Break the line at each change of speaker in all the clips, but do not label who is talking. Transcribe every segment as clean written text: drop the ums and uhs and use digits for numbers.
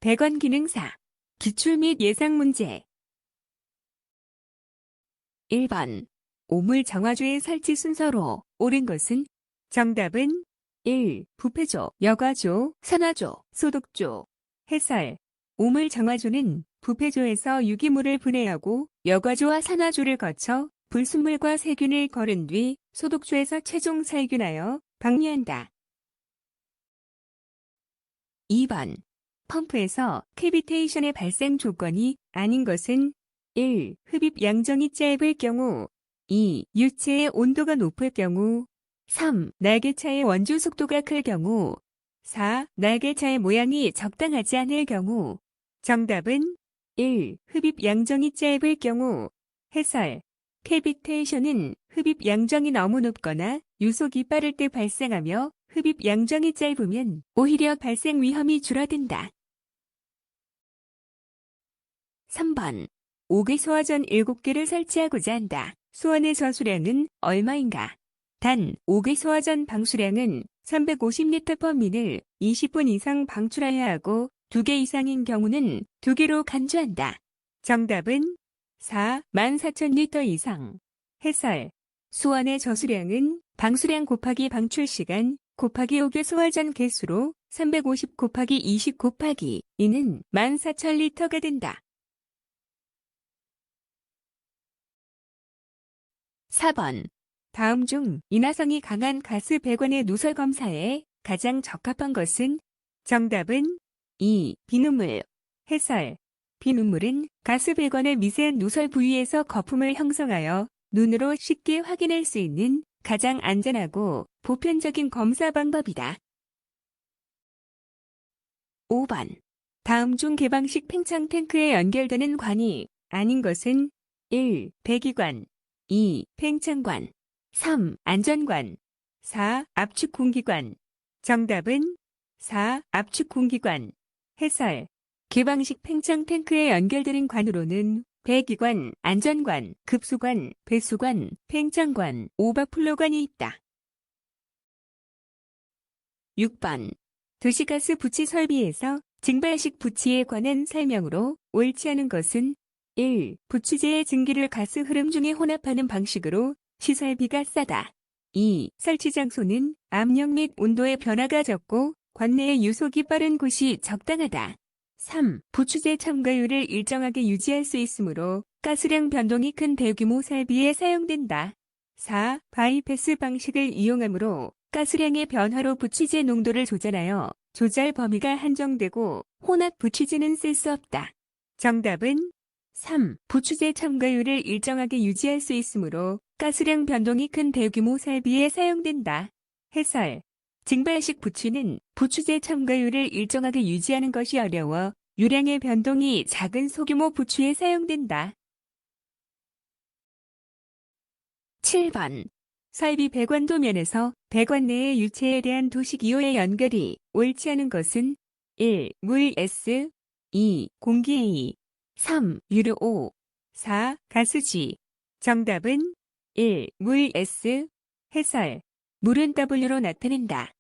배관 기능사. 기출 및 예상 문제. 1번. 오물 정화조의 설치 순서로 옳은 것은? 정답은 1. 부패조, 여과조, 산화조, 소독조. 해설. 오물 정화조는 부패조에서 유기물을 분해하고 여과조와 산화조를 거쳐 불순물과 세균을 거른 뒤 소독조에서 최종 살균하여 방류한다. 2번. 펌프에서 캐비테이션의 발생 조건이 아닌 것은 1. 흡입 양정이 짧을 경우 2. 유체의 온도가 높을 경우 3. 날개차의 원주 속도가 클 경우 4. 날개차의 모양이 적당하지 않을 경우. 정답은 1. 흡입 양정이 짧을 경우. 해설. 캐비테이션은 흡입 양정이 너무 높거나 유속이 빠를 때 발생하며 흡입 양정이 짧으면 오히려 발생 위험이 줄어든다. 3번. 5개 소화전 7개를 설치하고자 한다. 소환의 저수량은 얼마인가? 단 5개 소화전 방수량은 350L/min을 20분 이상 방출해야 하고 2개 이상인 경우는 2개로 간주한다. 정답은 4. 14,000L 이상. 해설. 소환의 저수량은 방수량 곱하기 방출 시간 곱하기 5개 소화전 개수로 350 곱하기 20 곱하기 2는 14,000L가 된다. 4번. 다음 중 인화성이 강한 가스 배관의 누설 검사에 가장 적합한 것은? 정답은 2. 비눗물. 해설. 비눗물은 가스 배관의 미세한 누설 부위에서 거품을 형성하여 눈으로 쉽게 확인할 수 있는 가장 안전하고 보편적인 검사 방법이다. 5번. 다음 중 개방식 팽창 탱크에 연결되는 관이 아닌 것은? 1. 배기관 2. 팽창관 3. 안전관 4. 압축공기관. 정답은 4. 압축공기관. 해설. 개방식 팽창 탱크에 연결되는 관으로는 배기관, 안전관, 급수관, 배수관, 팽창관, 오버플로관이 있다. 6번. 도시가스 부치 설비에서 증발식 부치에 관한 설명으로 옳지 않은 것은? 1. 부치재의 증기를 가스 흐름 중에 혼합하는 방식으로 시설비가 싸다. 2. 설치 장소는 압력 및 온도의 변화가 적고 관내의 유속이 빠른 곳이 적당하다. 3. 부추제 첨가율을 일정하게 유지할 수 있으므로 가스량 변동이 큰 대규모 설비에 사용된다. 4. 바이패스 방식을 이용하므로 가스량의 변화로 부취제 농도를 조절하여 조절 범위가 한정되고 혼합 부취제는 쓸 수 없다. 정답은 3. 부추제 첨가율을 일정하게 유지할 수 있으므로 가스량 변동이 큰 대규모 설비에 사용된다. 해설. 증발식 부취는 부추제 첨가율을 일정하게 유지하는 것이 어려워 유량의 변동이 작은 소규모 부취에 사용된다. 7번. 설비 배관도 면에서 배관 내의 유체에 대한 도식이호의 연결이 옳지 않은 것은? 1. 물 S 2. 공기 A 3. 유료 O 4. 가스 G. 정답은 1. 물 S. 해설. 물은 W로 나타낸다.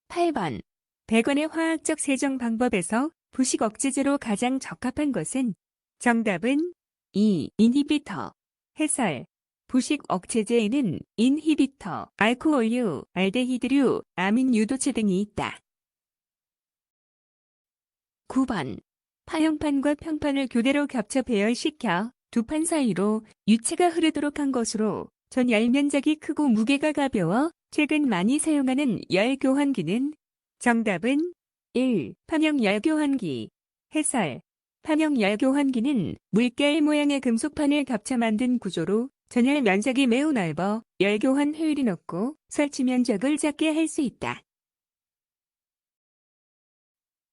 8번. 배관의 화학적 세정 방법에서 부식 억제제로 가장 적합한 것은? 정답은 2. 인히비터. 해설. 부식 억제제에는 인히비터, 알코올류, 알데히드류, 아민 유도체 등이 있다. 9번. 파형판과 평판을 교대로 겹쳐 배열시켜 두 판 사이로 유체가 흐르도록 한 것으로 전 열 면적이 크고 무게가 가벼워 최근 많이 사용하는 열 교환기는? 정답은 1. 파형 열 교환기. 해설. 파형 열 교환기는 물결 모양의 금속판을 겹쳐 만든 구조로 전열 면적이 매우 넓어 열 교환 효율이 높고 설치 면적을 작게 할 수 있다.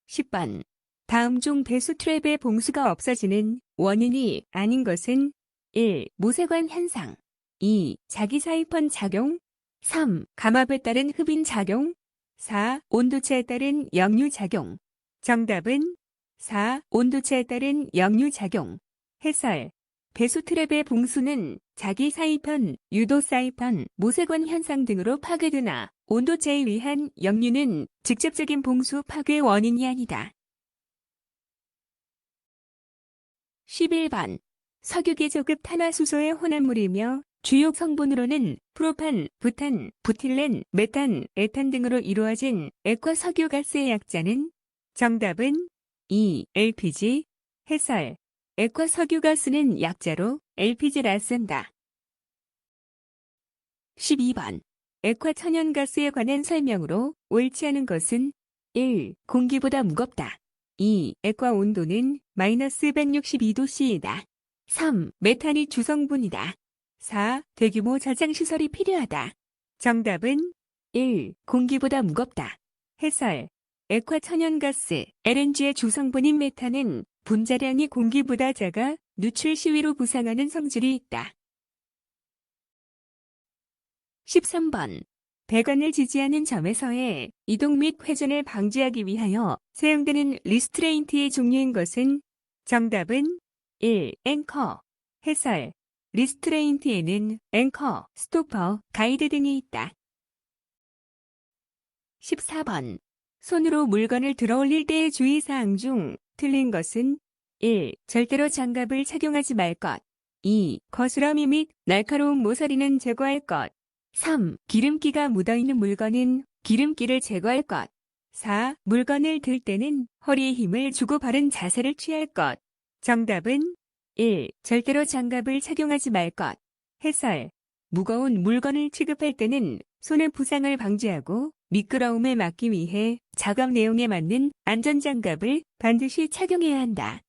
10번. 다음 중 배수 트랩의 봉수가 없어지는 원인이 아닌 것은? 1. 모세관 현상 2. 자기사이펀 작용 3. 감압에 따른 흡인 작용 4. 온도차에 따른 역류 작용. 정답은 4. 온도차에 따른 역류 작용. 해설. 배수 트랩의 봉수는 자기사이펀, 유도사이펀, 모세관 현상 등으로 파괴되나 온도차에 의한 역류는 직접적인 봉수 파괴 원인이 아니다. 11번. 석유계 저급 탄화수소의 혼합물이며 주요 성분으로는 프로판, 부탄, 부틸렌, 메탄, 에탄 등으로 이루어진 액화 석유가스의 약자는 정답은 2. LPG. 해설. 액화 석유가스는 약자로 LPG라 쓴다. 12번. 액화 천연가스에 관한 설명으로 옳지 않은 것은 1. 공기보다 무겁다. 2. 액화 온도는 마이너스 162도씨이다. 3. 메탄이 주성분이다. 4. 대규모 저장시설이 필요하다. 정답은 1. 공기보다 무겁다. 해설. 액화 천연가스 LNG의 주성분인 메탄은 분자량이 공기보다 작아 누출 시위로 부상하는 성질이 있다. 13번. 배관을 지지하는 점에서의 이동 및 회전을 방지하기 위하여 사용되는 리스트레인트의 종류인 것은 정답은 1. 앵커. 해설. 리스트레인트에는 앵커, 스토퍼, 가이드 등이 있다. 14번. 손으로 물건을 들어올릴 때의 주의사항 중 틀린 것은 1. 절대로 장갑을 착용하지 말 것. 2. 거스러미 및 날카로운 모서리는 제거할 것. 3. 기름기가 묻어있는 물건은 기름기를 제거할 것. 4. 물건을 들 때는 허리에 힘을 주고 바른 자세를 취할 것. 정답은 1. 절대로 장갑을 착용하지 말 것. 해설. 무거운 물건을 취급할 때는 손의 부상을 방지하고 미끄러움을 막기 위해 작업 내용에 맞는 안전장갑을 반드시 착용해야 한다.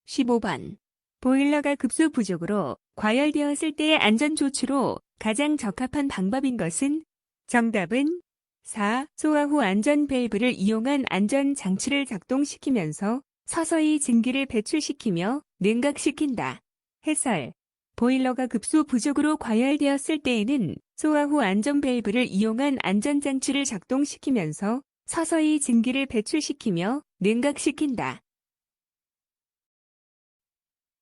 15번. 보일러가 급수 부족으로 과열되었을 때의 안전조치로 가장 적합한 방법인 것은 정답은 4. 소화 후 안전 밸브를 이용한 안전장치를 작동시키면서 서서히 증기를 배출시키며 냉각시킨다. 해설. 보일러가 급수 부족으로 과열되었을 때에는 소화 후 안전 밸브를 이용한 안전장치를 작동시키면서 서서히 증기를 배출시키며 냉각시킨다.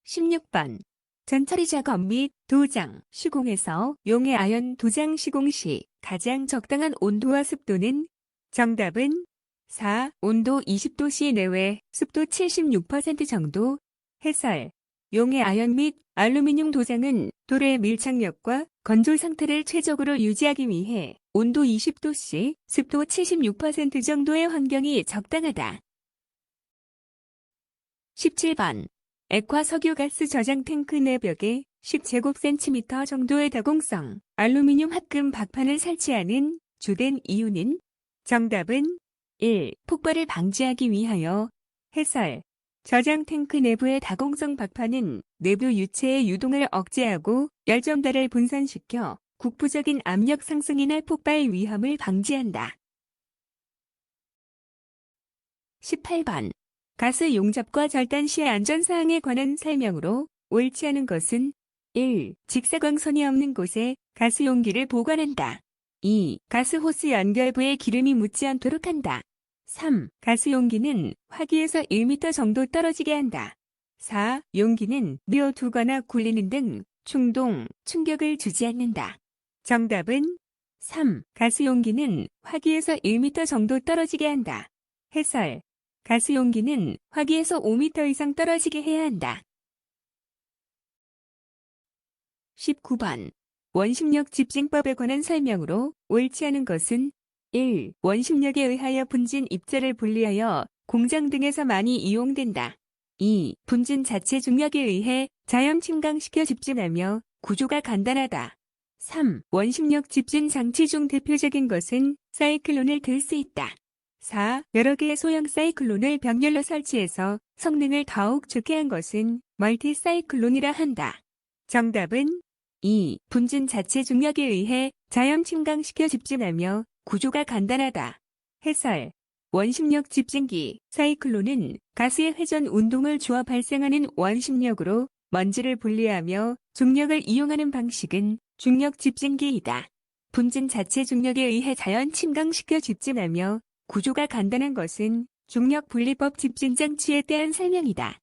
16번. 전처리 작업 및 도장, 시공에서 용해 아연 도장 시공 시 가장 적당한 온도와 습도는 정답은 4. 온도 20도씨 내외, 습도 76% 정도. 해설. 용해 아연 및 알루미늄 도장은 돌의 밀착력과 건조 상태를 최적으로 유지하기 위해 온도 20도씨, 습도 76% 정도의 환경이 적당하다. 17번. 액화 석유가스 저장 탱크 내 벽에 10제곱센티미터 정도의 다공성 알루미늄 합금 박판을 설치하는 주된 이유는 정답은 1. 폭발을 방지하기 위하여. 해설. 저장 탱크 내부의 다공성 박판은 내부 유체의 유동을 억제하고 열점달을 분산시켜 국부적인 압력 상승이나 폭발 위험을 방지한다. 18번. 가스 용접과 절단 시의 안전사항에 관한 설명으로 옳지 않은 것은 1. 직사광선이 없는 곳에 가스 용기를 보관한다. 2. 가스 호스 연결부에 기름이 묻지 않도록 한다. 3. 가스 용기는 화기에서 1m 정도 떨어지게 한다. 4. 용기는 미어두거나 굴리는 등 충동, 충격을 주지 않는다. 정답은 3. 가스 용기는 화기에서 1m 정도 떨어지게 한다. 해설. 가스 용기는 화기에서 5m 이상 떨어지게 해야 한다. 19번. 원심력 집진법에 관한 설명으로 옳지 않은 것은 1. 원심력에 의하여 분진 입자를 분리하여 공장 등에서 많이 이용된다. 2. 분진 자체 중력에 의해 자연 침강시켜 집진하며 구조가 간단하다. 3. 원심력 집진 장치 중 대표적인 것은 사이클론을 들 수 있다. 4. 여러 개의 소형 사이클론을 병렬로 설치해서 성능을 더욱 좋게 한 것은 멀티 사이클론이라 한다. 정답은 2. 분진 자체 중력에 의해 자연 침강시켜 집진하며 구조가 간단하다. 해설. 원심력 집진기, 사이클론은 가스의 회전 운동을 주어 발생하는 원심력으로 먼지를 분리하며 중력을 이용하는 방식은 중력 집진기이다. 분진 자체 중력에 의해 자연 침강시켜 집진하며 구조가 간단한 것은 중력 분리법 집진장치에 대한 설명이다.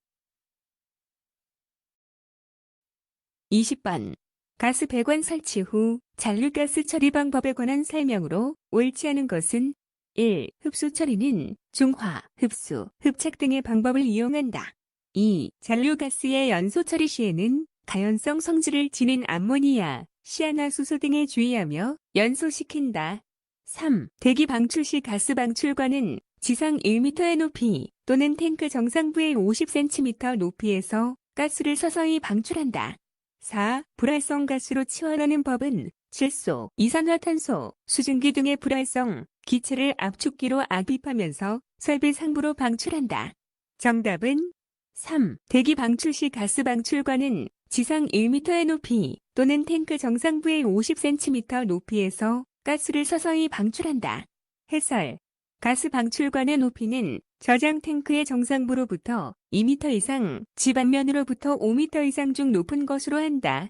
20번. 가스 배관 설치 후 잔류가스 처리 방법에 관한 설명으로 옳지 않은 것은 1. 흡수 처리는 중화, 흡수, 흡착 등의 방법을 이용한다. 2. 잔류가스의 연소 처리 시에는 가연성 성질을 지닌 암모니아, 시아나수소 등에 주의하며 연소시킨다. 3. 대기 방출 시 가스 방출관은 지상 1m의 높이 또는 탱크 정상부의 50cm 높이에서 가스를 서서히 방출한다. 4. 불활성 가스로 치환하는 법은 질소, 이산화탄소, 수증기 등의 불활성 기체를 압축기로 압입하면서 설비 상부로 방출한다. 정답은 3. 대기 방출 시 가스 방출관은 지상 1m의 높이 또는 탱크 정상부의 50cm 높이에서 가스를 서서히 방출한다. 해설. 가스 방출관의 높이는 저장 탱크의 정상부로부터 2m 이상, 지반면으로부터 5m 이상 중 높은 것으로 한다.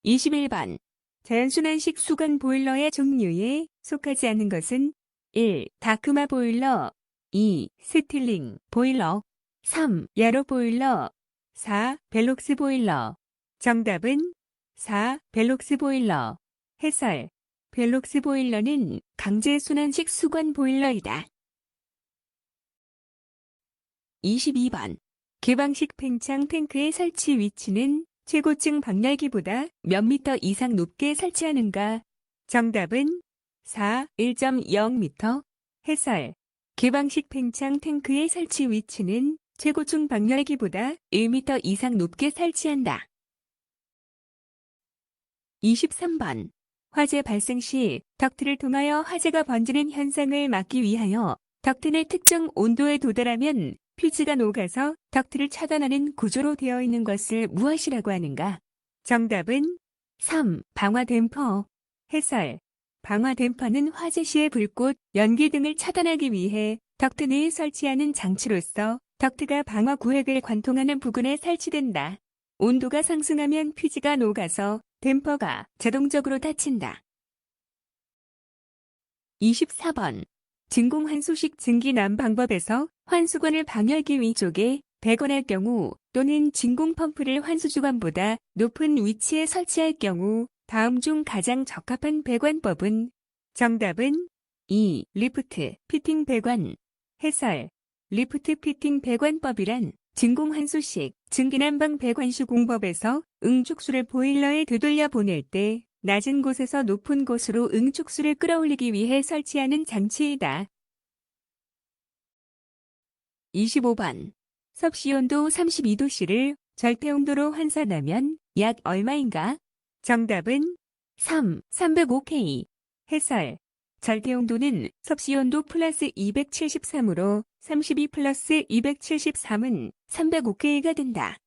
21번. 자연순환식 수건 보일러의 종류에 속하지 않은 것은 1. 다크마 보일러 2. 스틸링 보일러 3. 야로 보일러 4. 벨록스 보일러 정답은 4. 벨록스 보일러 해설. 벨록스 보일러는 강제순환식 수건 보일러이다. 22번. 개방식 팽창 탱크의 설치 위치는 최고층 방열기보다 몇 미터 이상 높게 설치하는가? 정답은 4. 1.0m 해설. 개방식 팽창 탱크의 설치 위치는 최고층 방열기보다 1m 이상 높게 설치한다. 23번. 화재 발생 시 덕트를 통하여 화재가 번지는 현상을 막기 위하여 덕트 내 특정 온도에 도달하면 퓨즈가 녹아서 덕트를 차단하는 구조로 되어 있는 것을 무엇이라고 하는가? 정답은 3. 방화 댐퍼 해설. 방화 댐퍼는 화재 시의 불꽃, 연기 등을 차단하기 위해 덕트 내에 설치하는 장치로서 덕트가 방화 구획을 관통하는 부근에 설치된다. 온도가 상승하면 퓨즈가 녹아서 댐퍼가 자동적으로 닫힌다. 24번. 진공 환수식 증기난 방법에서 환수관을 방열기 위쪽에 배관할 경우 또는 진공 펌프를 환수주관보다 높은 위치에 설치할 경우 다음 중 가장 적합한 배관법은? 정답은 2. 리프트 피팅 배관 해설. 리프트 피팅 배관법이란 진공환수식 증기난방 배관시 공법에서 응축수를 보일러에 되돌려 보낼 때 낮은 곳에서 높은 곳으로 응축수를 끌어올리기 위해 설치하는 장치이다. 25번. 섭씨온도 32도씨를 절대온도로 환산하면 약 얼마인가? 정답은 3. 305K 해설. 절대온도는 섭씨온도 플러스 273으로 32 플러스 273은 305K가 된다.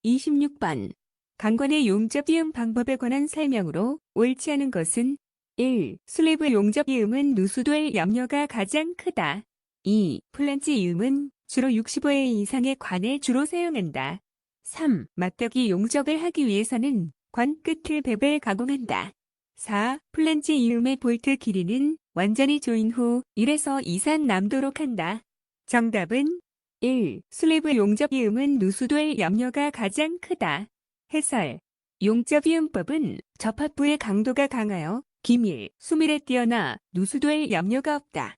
26번. 강관의 용접 이음 방법에 관한 설명으로 옳지 않은 것은 1. 슬리브 용접 이음은 누수될 염려가 가장 크다. 2. 플란지 이음은 주로 65회 이상의 관을 주로 사용한다. 3. 맞대기 용접을 하기 위해서는 관 끝을 베벨 가공한다. 4. 플란지 이음의 볼트 길이는 완전히 조인 후 1에서 2산 남도록 한다. 정답은 1. 슬리브 용접 이음은 누수될 염려가 가장 크다. 해설. 용접 이음법은 접합부의 강도가 강하여 기밀, 수밀에 뛰어나 누수될 염려가 없다.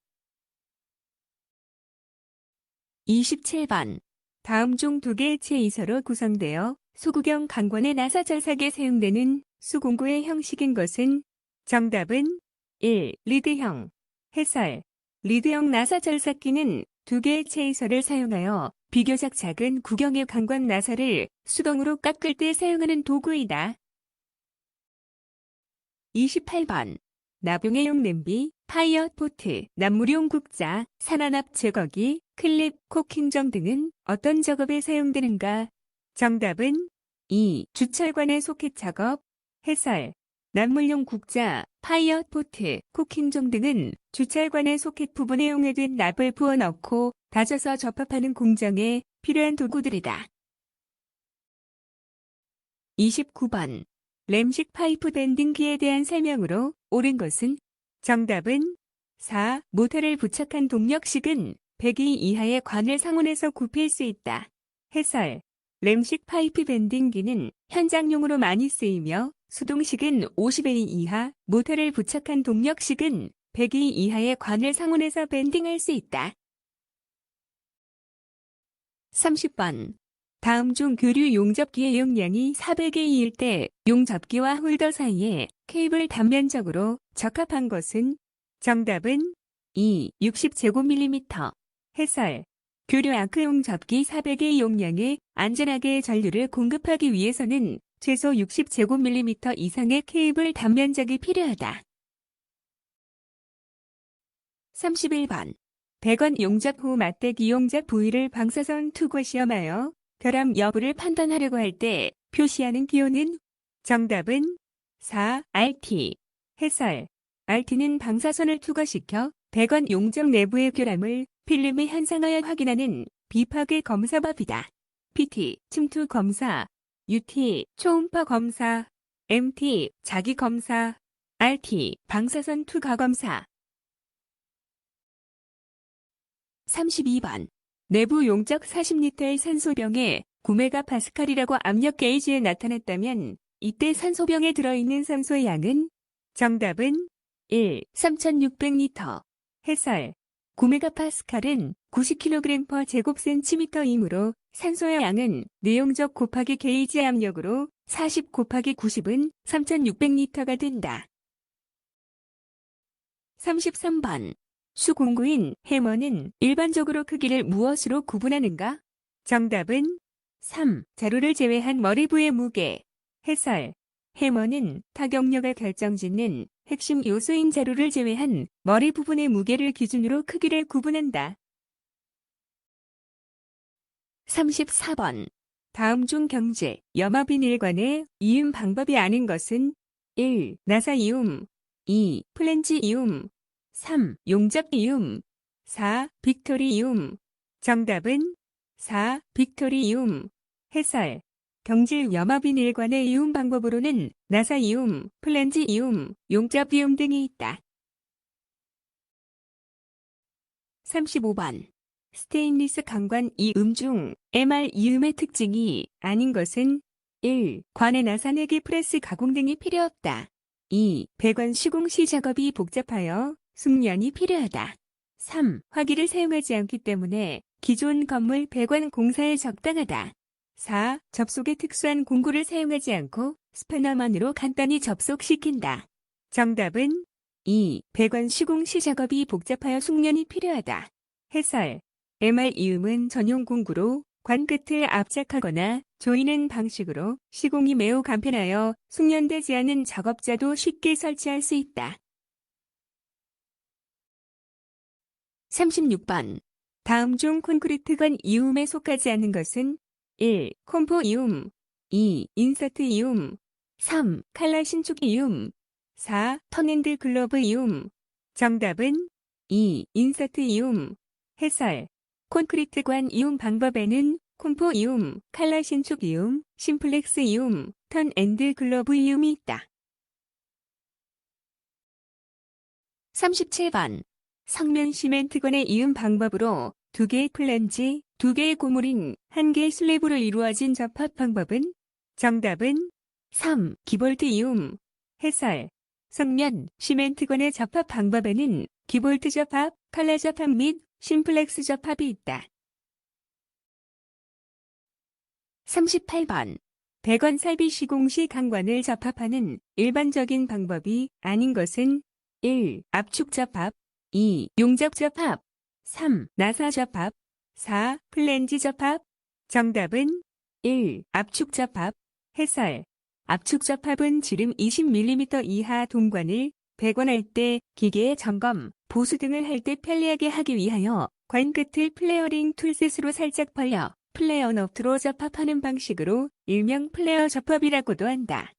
27번. 다음 중 두 개의 체이서로 구성되어 소구경 강관의 나사 절삭에 사용되는 수공구의 형식인 것은? 정답은 1. 리드형 해설. 리드형 나사 절삭기는 두 개의 체이서를 사용하여 비교적 작은 구경의 강관 나사를 수동으로 깎을 때 사용하는 도구이다. 28번. 나병해용 냄비, 파이어 포트, 난물용 국자, 산화납 제거기, 클립, 코킹정 등은 어떤 작업에 사용되는가? 정답은 2. 주철관의 소켓 작업 해설. 난물용 국자, 파이어 포트, 코킹정 등은 주철관의 소켓 부분에 용해된 납을 부어 넣고 다져서 접합하는 공정에 필요한 도구들이다. 29번. 램식 파이프 밴딩기에 대한 설명으로 옳은 것은? 정답은 4. 모터를 부착한 동력식은 102 이하의 관을 상온에서 굽힐 수 있다. 해설. 램식 파이프 밴딩기는 현장용으로 많이 쓰이며 수동식은 50A 이하, 모터를 부착한 동력식은 100A 이하의 관을 상온에서 밴딩할 수 있다. 30번. 다음 중 교류 용접기의 용량이 400A일 때 용접기와 홀더 사이에 케이블 단면적으로 적합한 것은? 정답은 2. 60제곱밀리미터. 해설. 교류 아크 용접기 400A 용량에 안전하게 전류를 공급하기 위해서는 최소 60제곱밀리미터 이상의 케이블 단면적이 필요하다. 31번. 100원 용접 후 맞대기 용접 부위를 방사선 투과 시험하여 결함 여부를 판단하려고 할 때 표시하는 기호는? 정답은 4. RT. 해설. RT는 방사선을 투과시켜 100원 용접 내부의 결함을 필름에 현상하여 확인하는 비파괴 검사법이다. PT, 침투 검사, UT, 초음파 검사, MT, 자기 검사, RT, 방사선 투과 검사. 32번. 내부 용적 40리터의 산소병에 9메가파스칼이라고 압력 게이지에 나타났다면 이때 산소병에 들어있는 산소의 양은? 정답은 1. 3600리터. 해설. 9메가파스칼은 90kg/제곱센티미터이므로 산소의 양은 내용적 곱하기 게이지 압력으로 40 곱하기 90은 3600리터가 된다. 33번. 수공구인 해머는 일반적으로 크기를 무엇으로 구분하는가? 정답은 3. 자루를 제외한 머리부의 무게. 해설. 해머는 타격력을 결정짓는 핵심 요소인 자루를 제외한 머리 부분의 무게를 기준으로 크기를 구분한다. 34번. 다음 중 경제, 염화빈 일관의 이음 방법이 아닌 것은? 1. 나사 이음, 2. 플랜지 이음, 3. 용접 이음, 4. 빅토리 이음. 정답은 4. 빅토리 이음. 해설. 경질 염화빈 일관의 이음 방법으로는 나사 이음, 플랜지 이음, 용접 이음 등이 있다. 35번. 스테인리스 강관 이음 중 MR 이음의 특징이 아닌 것은? 1. 관의 나사 내기 프레스 가공 등이 필요 없다. 2. 배관 시공 시 작업이 복잡하여 숙련이 필요하다. 3. 화기를 사용하지 않기 때문에 기존 건물 배관 공사에 적당하다. 4. 접속에 특수한 공구를 사용하지 않고 스패너만으로 간단히 접속시킨다. 정답은 2. 배관 시공 시 작업이 복잡하여 숙련이 필요하다. 해설. MR 이음은 전용 공구로 관 끝을 압착하거나 조이는 방식으로 시공이 매우 간편하여 숙련되지 않은 작업자도 쉽게 설치할 수 있다. 36번. 다음 중 콘크리트관 이음에 속하지 않는 것은? 1. 콤포 이음, 2. 인서트 이음, 3. 칼라 신축 이음, 4. 턴핸드 글러브 이음. 정답은 2. 인서트 이음. 해설. 콘크리트관 이음 방법에는 콤포 이음, 칼라 신축 이음, 심플렉스 이음, 턴핸드 글러브 이음이 있다. 37번. 성면 시멘트관의 이음 방법으로 2개의 플랜지, 2개의 고무링, 1개의 슬래브로 이루어진 접합 방법은? 정답은 3. 기볼트 이음. 해설. 성면 시멘트관의 접합 방법에는 기볼트 접합, 칼라 접합 및 심플렉스 접합이 있다. 38번. 배관 살비 시공 시 강관을 접합하는 일반적인 방법이 아닌 것은? 1. 압축 접합, 2. 용접 접합, 3. 나사 접합, 4. 플랜지 접합. 정답은 1. 압축 접합. 해설. 압축 접합은 지름 20mm 이하 동관을 배관할 때 기계 점검, 보수 등을 할 때 편리하게 하기 위하여 관 끝을 플레어링 툴셋으로 살짝 벌려 플레어 너트로 접합하는 방식으로 일명 플레어 접합이라고도 한다.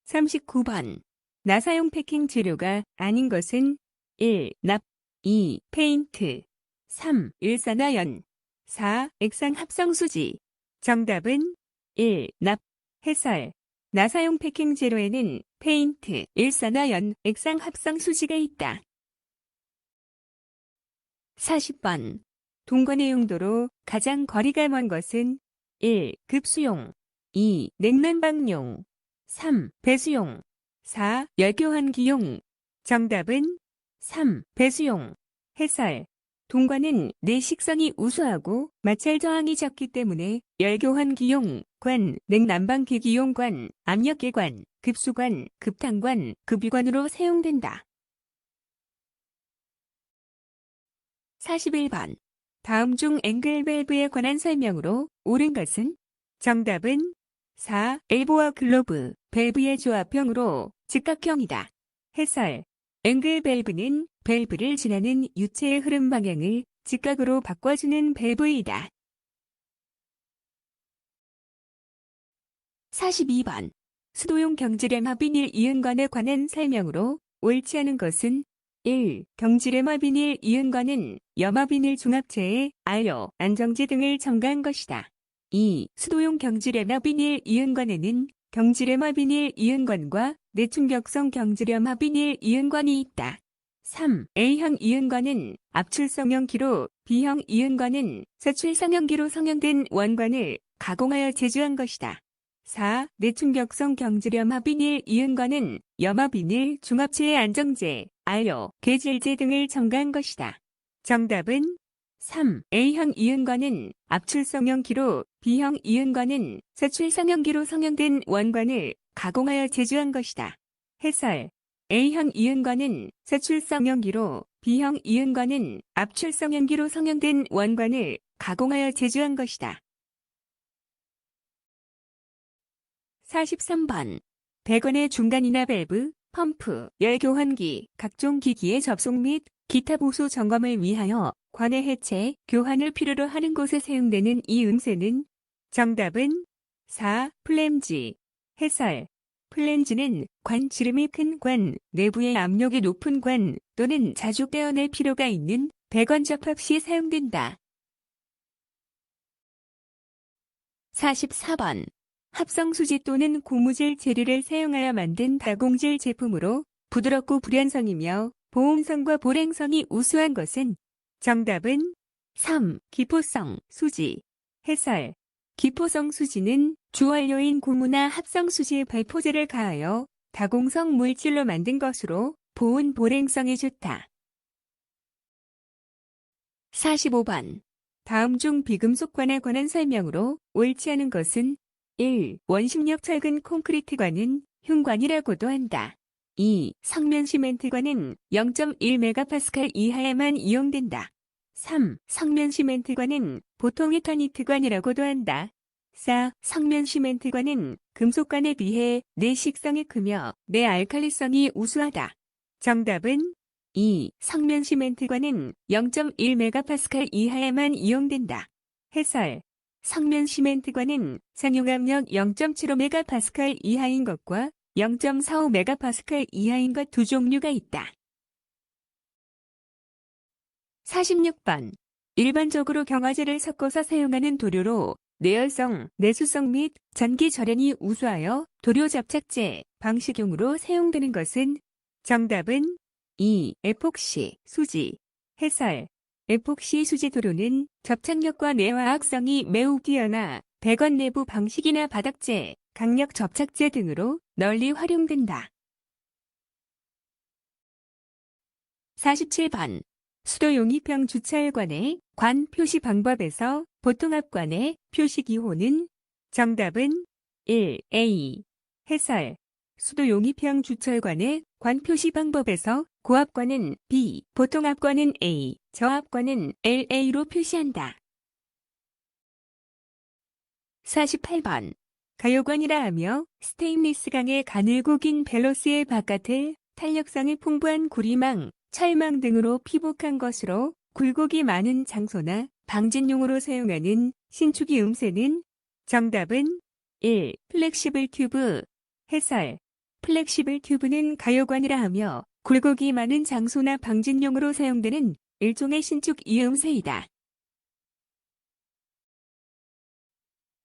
39번. 나사용 패킹 재료가 아닌 것은? 1. 납, 2. 페인트, 3. 일산화연, 4. 액상 합성수지. 정답은 1. 납. 해설. 나사용 패킹 재료에는 페인트, 일산화연, 액상 합성수지가 있다. 40번. 동관의 용도로 가장 거리가 먼 것은 1. 급수용 2. 냉난방용 3. 배수용 4. 열교환기용 정답은 3. 배수용 해설 동관은 내식성이 우수하고 마찰 저항이 적기 때문에 열교환기용, 관, 냉난방기기용 관, 압력계관, 급수관, 급탄관, 급유관으로 사용된다. 41번. 다음 중 앵글 밸브에 관한 설명으로 옳은 것은? 정답은 4. 엘보와 글로브, 밸브의 조합형으로 직각형이다. 해설 앵글 밸브는 밸브를 지나는 유체의 흐름 방향을 직각으로 바꿔주는 밸브이다. 42번. 수도용 경지레마 비닐 이은관에 관한 설명으로 옳지 않은 것은? 1. 경지레마 비닐 이은관은 염화 비닐 중합체에 알료, 안정제 등을 첨가한 것이다. 2. 수도용 경지레마 비닐 이은관에는 경지레마 비닐 이은관과 내충격성 경지레마 비닐 이은관이 있다. 3. A형 이은관은 압출성형기로, B형 이은관은 서출성형기로 성형된 원관을 가공하여 제조한 것이다. 4. 내충격성 경지렴화 비닐 이은관은 염화 비닐 중합체의 안정제, 알료, 계질제 등을 첨가한 것이다. 정답은 3. A형 이은관은 압출성형기로, B형 이은관은 서출성형기로 성형된 원관을 가공하여 제조한 것이다. 해설 A형 이은관은 서출성형기로, B형 이은관은 압출성형기로 성형된 원관을 가공하여 제조한 것이다. 43번. 배관의 중간이나 밸브, 펌프, 열교환기, 각종 기기의 접속 및 기타 보수 점검을 위하여 관의 해체, 교환을 필요로 하는 곳에 사용되는 이 음새는? 정답은 4. 플랜지 해설 플랜지는 관 지름이 큰 관, 내부의 압력이 높은 관 또는 자주 떼어낼 필요가 있는 배관 접합 시 사용된다. 44번. 합성수지 또는 고무질 재료를 사용하여 만든 다공질 제품으로 부드럽고 불연성이며 보온성과 볼행성이 우수한 것은? 정답은 3. 기포성 수지 해설 기포성 수지는 주원료인 고무나 합성수지에 발포제를 가하여 다공성 물질로 만든 것으로 보온 볼행성이 좋다. 45번. 다음 중 비금속관에 관한 설명으로 옳지 않은 것은? 1. 원심력 철근 콘크리트관은 흉관이라고도 한다. 2. 성면 시멘트관은 0.1메가파스칼 이하에만 이용된다. 3. 성면 시멘트관은 보통 에터니트관이라고도 한다. 4. 성면 시멘트관은 금속관에 비해 내식성이 크며 내알칼리성이 우수하다. 정답은 2. 성면 시멘트관은 0.1메가파스칼 이하에만 이용된다. 해설 성면 시멘트관은 상용압력 0.75메가파스칼 이하인 것과 0.45메가파스칼 이하인 것 두 종류가 있다. 46번. 일반적으로 경화제를 섞어서 사용하는 도료로 내열성, 내수성 및 전기 절연이 우수하여 도료 접착제, 방식용으로 사용되는 것은? 정답은 2. 에폭시, 수지 해설 에폭시 수지 도료는 접착력과 내화학성이 매우 뛰어나 배관 내부 방식이나 바닥재, 강력 접착제 등으로 널리 활용된다. 47번. 수도용이평 주차일관의 관 표시 방법에서 보통합관의 표시 기호는? 정답은 1. A 해설 수도용이평 주철관의 관 표시 방법에서 고압관은 B, 보통합관은 A, 저압관은 LA로 표시한다. 48번. 가요관이라 하며 스테인리스강의 가늘고 긴 벨로스의 바깥을 탄력성이 풍부한 구리망, 철망 등으로 피복한 것으로 굴곡이 많은 장소나 방진용으로 사용하는 신축이 음새는? 정답은 1. 플렉시블 튜브 해설 플렉시블 튜브는 가요관이라 하며 굴곡이 많은 장소나 방진용으로 사용되는 일종의 신축 이음새이다.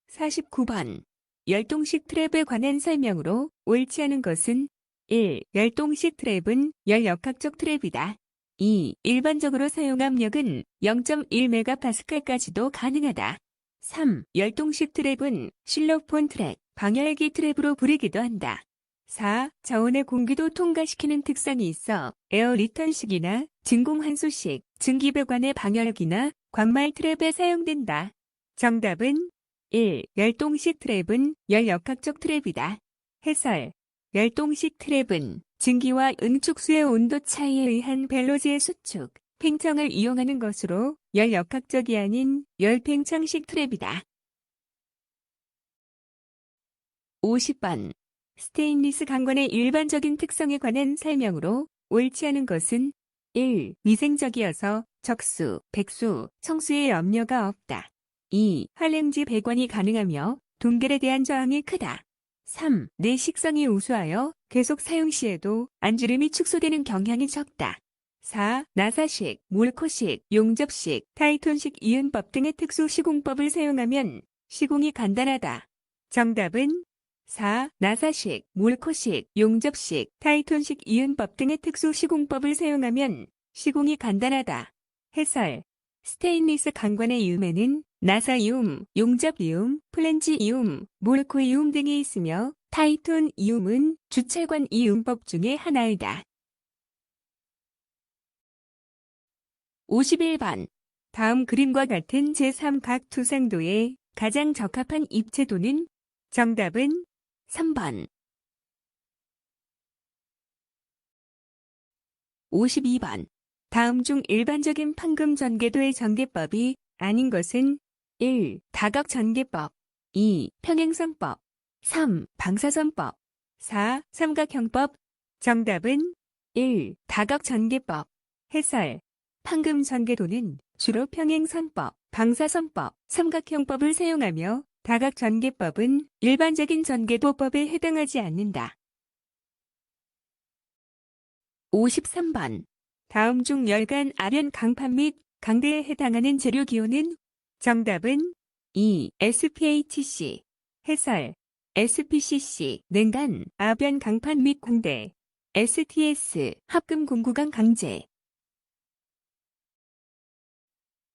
49번. 열동식 트랩에 관한 설명으로 옳지 않은 것은? 1. 열동식 트랩은 열역학적 트랩이다. 2. 일반적으로 사용 압력은 0.1메가파스칼까지도 가능하다. 3. 열동식 트랩은 실로폰 트랩, 방열기 트랩으로 부르기도 한다. 4. 저온의 공기도 통과시키는 특성이 있어 에어 리턴식이나 진공환수식, 증기배관의 방열기나 광말 트랩에 사용된다. 정답은 1. 열동식 트랩은 열역학적 트랩이다. 해설. 열동식 트랩은 증기와 응축수의 온도 차이에 의한 벨로즈의 수축, 팽창을 이용하는 것으로 열역학적이 아닌 열팽창식 트랩이다. 50번. 스테인리스 강관의 일반적인 특성에 관한 설명으로 옳지 않은 것은 1. 위생적이어서 적수, 백수, 청수에 염려가 없다. 2. 활량지 배관이 가능하며 동결에 대한 저항이 크다. 3. 내 식성이 우수하여 계속 사용 시에도 안주름이 축소되는 경향이 적다. 4. 나사식, 몰코식, 용접식, 타이톤식 이은법 등의 특수 시공법을 사용하면 시공이 간단하다. 정답은 4. 나사식, 몰코식, 용접식, 타이톤식 이은법 등의 특수 시공법을 사용하면 시공이 간단하다. 해설. 스테인리스 강관의 이음에는 나사이움, 용접이움, 플랜지이움, 몰코이움 등이 있으며 타이톤 이움은 주철관 이음법 중의 하나이다. 51번. 다음 그림과 같은 제3각 투상도에 가장 적합한 입체도는? 정답은 3번. 52번. 다음 중 일반적인 판금 전개도의 전개법이 아닌 것은 1. 다각 전개법 2. 평행선법 3. 방사선법 4. 삼각형법. 정답은 1. 다각 전개법. 해설. 판금 전개도는 주로 평행선법, 방사선법, 삼각형법을 사용하며 다각 전개법은 일반적인 전개도법에 해당하지 않는다. 53번. 다음 중 열간 아련 강판 및 강대에 해당하는 재료 기호는? 정답은 2. SPHC. 해설. SPCC 냉간, 아변 강판 및 공대. STS 합금 공구강 강제.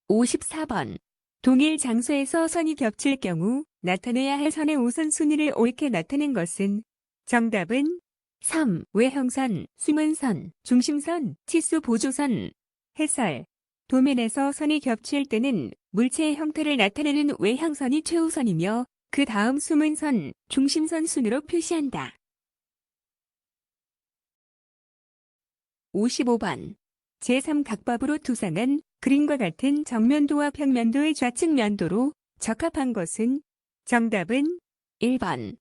54번. 동일 장소에서 선이 겹칠 경우 나타내야 할 선의 우선순위를 옳게 나타낸 것은? 정답은 3. 외형선, 숨은선, 중심선, 치수 보조선. 해설. 도면에서 선이 겹칠 때는 물체의 형태를 나타내는 외형선이 최우선이며 그 다음 숨은선, 중심선 순으로 표시한다. 55번. 제3각법으로 투상한 그림과 같은 정면도와 평면도의 좌측 면도로 적합한 것은? 정답은 1번.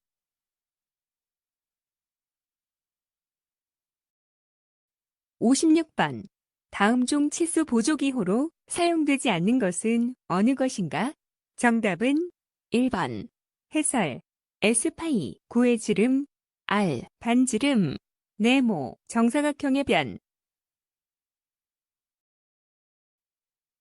56번. 다음 중 치수 보조기호로 사용되지 않는 것은 어느 것인가? 정답은 1번. 해설. S파이, 구해지름, R, 반지름, 네모, 정사각형의 변.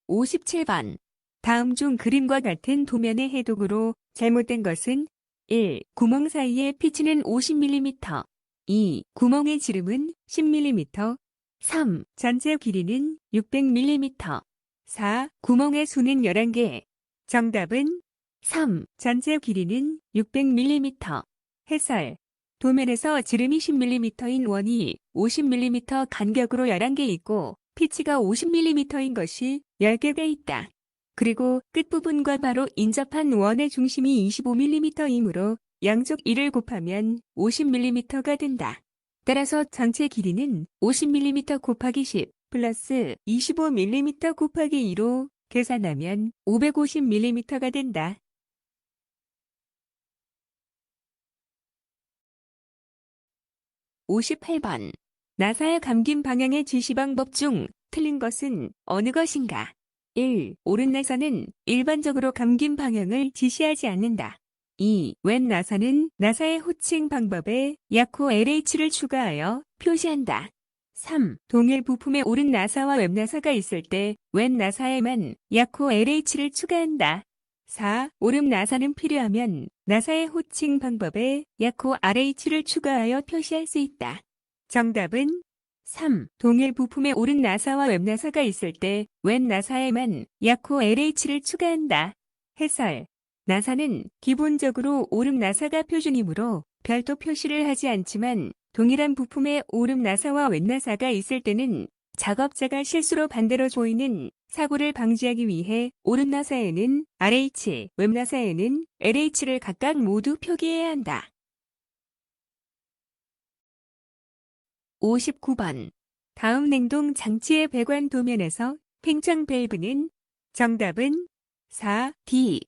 57번. 다음 중 그림과 같은 도면의 해독으로 잘못된 것은? 1. 구멍 사이의 피치는 50mm 2. 구멍의 지름은 10mm 3. 전체 길이는 600mm 4. 구멍의 수는 11개. 정답은 3. 전체 길이는 600mm. 해설. 도면에서 지름이 10mm인 원이 50mm 간격으로 11개 있고 피치가 50mm인 것이 10개가 있다. 그리고 끝부분과 바로 인접한 원의 중심이 25mm이므로 양쪽 1을 곱하면 50mm가 된다. 따라서 전체 길이는 50mm 곱하기 10 플러스 25mm 곱하기 2로 계산하면 550mm가 된다. 58번. 나사의 감김 방향의 지시 방법 중 틀린 것은 어느 것인가? 1. 오른 나사는 일반적으로 감김 방향을 지시하지 않는다. 2. 왼 나사는 나사의 호칭 방법에 약호 LH를 추가하여 표시한다. 3. 동일 부품에 오른 나사와 왼 나사가 있을 때 왼 나사에만 약호 LH를 추가한다. 4. 오름 나사는 필요하면 나사의 호칭 방법에 약호 RH를 추가하여 표시할 수 있다. 정답은 3. 동일 부품에 오른 나사와 웹 나사가 있을 때 웹 나사에만 약호 LH를 추가한다. 해설. 나사는 기본적으로 오름 나사가 표준이므로 별도 표시를 하지 않지만 동일한 부품에 오름 나사와 웹 나사가 있을 때는 작업자가 실수로 반대로 조이는 사고를 방지하기 위해 오름 나사에는 RH, 웹 나사에는 LH를 각각 모두 표기해야 한다. 59번. 다음 냉동 장치의 배관 도면에서 팽창 밸브는 정답은 4. D.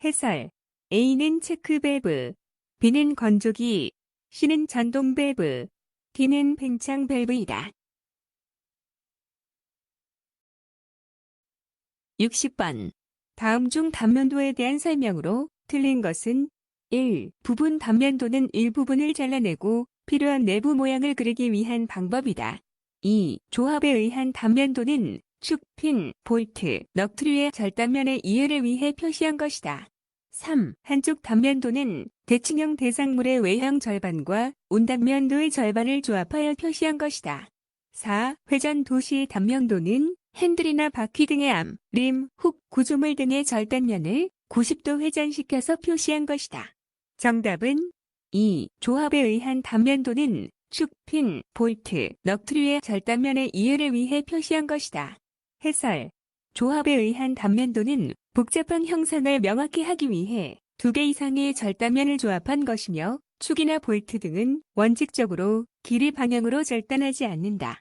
해설. A는 체크 밸브, B는 건조기, C는 전동 밸브, D는 팽창 밸브이다. 60번. 다음 중 단면도에 대한 설명으로 틀린 것은 1. 부분 단면도는 일부분을 잘라내고 필요한 내부 모양을 그리기 위한 방법이다. 2. 조합에 의한 단면도는 축, 핀, 볼트, 넛트류의 절단면의 이해를 위해 표시한 것이다. 3. 한쪽 단면도는 대칭형 대상물의 외형 절반과 온단면도의 절반을 조합하여 표시한 것이다. 4. 회전 도시 단면도는 핸들이나 바퀴 등의 암, 림, 훅, 구조물 등의 절단면을 90도 회전시켜서 표시한 것이다. 정답은 2. 조합에 의한 단면도는 축, 핀, 볼트, 넛트류의 절단면의 이해를 위해 표시한 것이다. 해설. 조합에 의한 단면도는 복잡한 형상을 명확히 하기 위해 2개 이상의 절단면을 조합한 것이며 축이나 볼트 등은 원칙적으로 길이 방향으로 절단하지 않는다.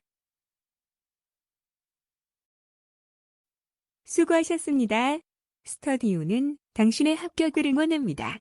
수고하셨습니다. 스터디오는 당신의 합격을 응원합니다.